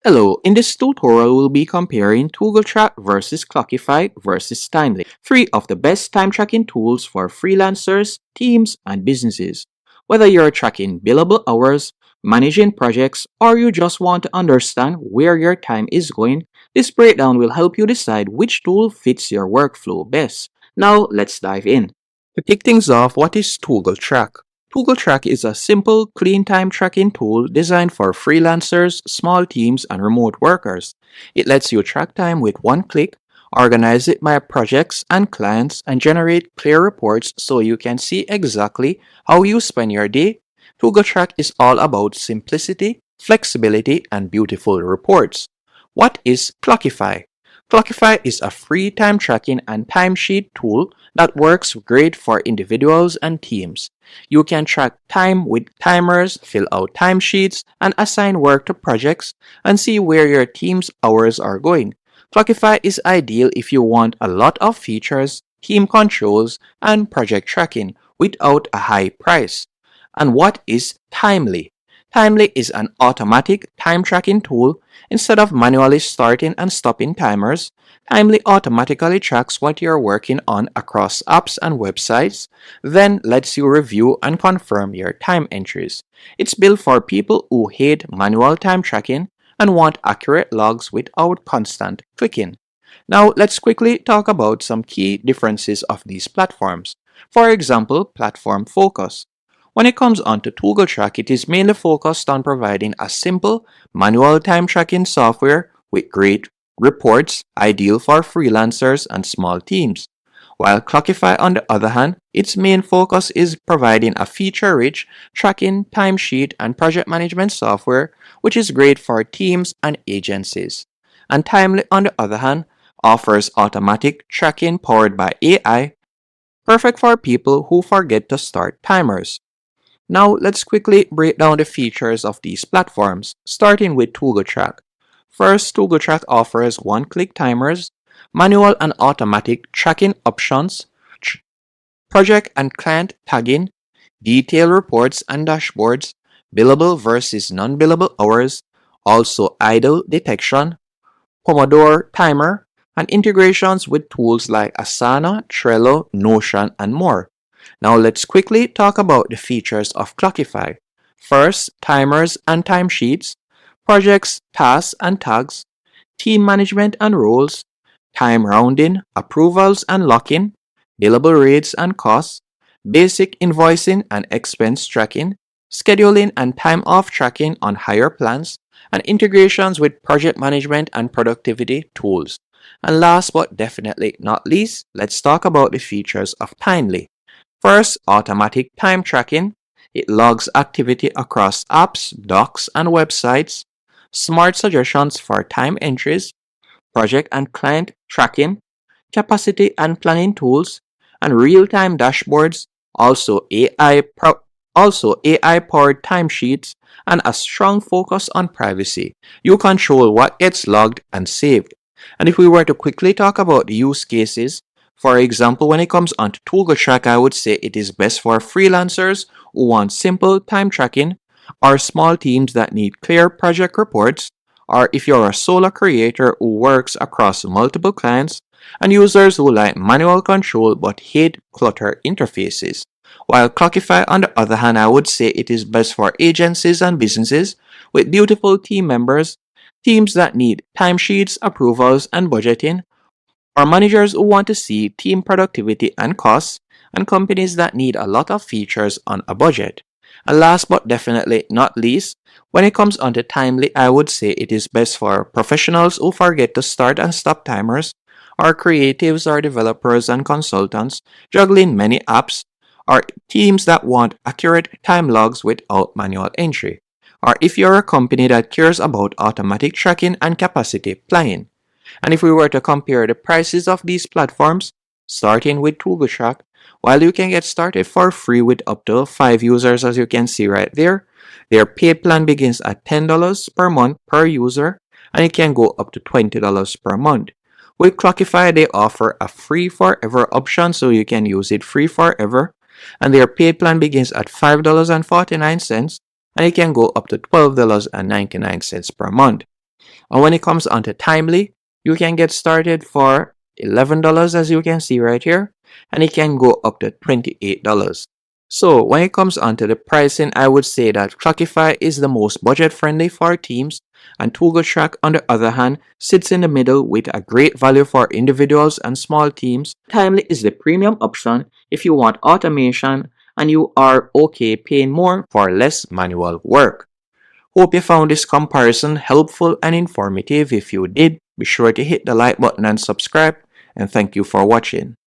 Hello, in this tutorial we'll be comparing ToggleTrack versus Clockify versus Timely, three of the best time tracking tools for freelancers, teams, and businesses. Whether you're tracking billable hours, managing projects, or you just want to understand where your time is going, this breakdown will help you decide which tool fits your workflow best. Now let's dive in. To kick things off, what is ToggleTrack? ToggleTrack is a simple, clean time tracking tool designed for freelancers, small teams, and remote workers. It lets you track time with one click, organize it by projects and clients, and generate clear reports so you can see exactly how you spend your day. ToggleTrack is all about simplicity, flexibility, and beautiful reports. What is Clockify? Clockify is a free time tracking and timesheet tool that works great for individuals and teams. You can track time with timers, fill out timesheets, and assign work to projects and see where your team's hours are going. Clockify is ideal if you want a lot of features, team controls, and project tracking without a high price. And what is Timely? Timely is an automatic time tracking tool. Instead of manually starting and stopping timers, Timely automatically tracks what you're working on across apps and websites, then lets you review and confirm your time entries. It's built for people who hate manual time tracking and want accurate logs without constant clicking. Now, let's quickly talk about some key differences of these platforms. For example, platform focus. When it comes on to ToggleTrack, it is mainly focused on providing a simple, manual time tracking software with great reports, ideal for freelancers and small teams. While Clockify, on the other hand, its main focus is providing a feature-rich tracking, timesheet, and project management software, which is great for teams and agencies. And Timely, on the other hand, offers automatic tracking powered by AI, perfect for people who forget to start timers. Now let's quickly break down the features of these platforms, starting with ToggleTrack. First, ToggleTrack offers one-click timers, manual and automatic tracking options, project and client tagging, detailed reports and dashboards, billable versus non-billable hours, also idle detection, Pomodoro timer, and integrations with tools like Asana, Trello, Notion, and more. Now let's quickly talk about the features of Clockify. First, timers and timesheets, projects, tasks and tags, team management and roles, time rounding, approvals and locking, billable rates and costs, basic invoicing and expense tracking, scheduling and time off tracking on higher plans, and integrations with project management and productivity tools. And last but definitely not least, let's talk about the features of Timely. First, automatic time tracking. It logs activity across apps, docs, and websites. Smart suggestions for time entries, project and client tracking, capacity and planning tools, and real-time dashboards, also AI-powered timesheets, and a strong focus on privacy. You control what gets logged and saved. And if we were to quickly talk about the use cases, for example, when it comes onto ToggleTrack, I would say it is best for freelancers who want simple time tracking, or small teams that need clear project reports, or if you're a solo creator who works across multiple clients, and users who like manual control but hate clutter interfaces. While Clockify, on the other hand, I would say it is best for agencies and businesses with beautiful team members, teams that need timesheets, approvals, and budgeting, or managers who want to see team productivity and costs, and companies that need a lot of features on a budget. And last but definitely not least, when it comes onto Timely, I would say it is best for professionals who forget to start and stop timers, or creatives or developers and consultants juggling many apps, or teams that want accurate time logs without manual entry, or if you're a company that cares about automatic tracking and capacity planning. And if we were to compare the prices of these platforms, starting with ToggleTrack, while you can get started for free with up to 5 users as you can see right there, their paid plan begins at $10 per month per user and it can go up to $20 per month. With Clockify, they offer a free forever option so you can use it free forever, and their paid plan begins at $5.49 and it can go up to $12.99 per month. And when it comes onto Timely, you can get started for $11 as you can see right here, and it can go up to $28. So when it comes onto the pricing, I would say that Clockify is the most budget friendly for teams, and ToggleTrack on the other hand sits in the middle with a great value for individuals and small teams. Timely is the premium option if you want automation and you are okay paying more for less manual work. Hope you found this comparison helpful and informative. If you did, be sure to hit the like button and subscribe, and thank you for watching.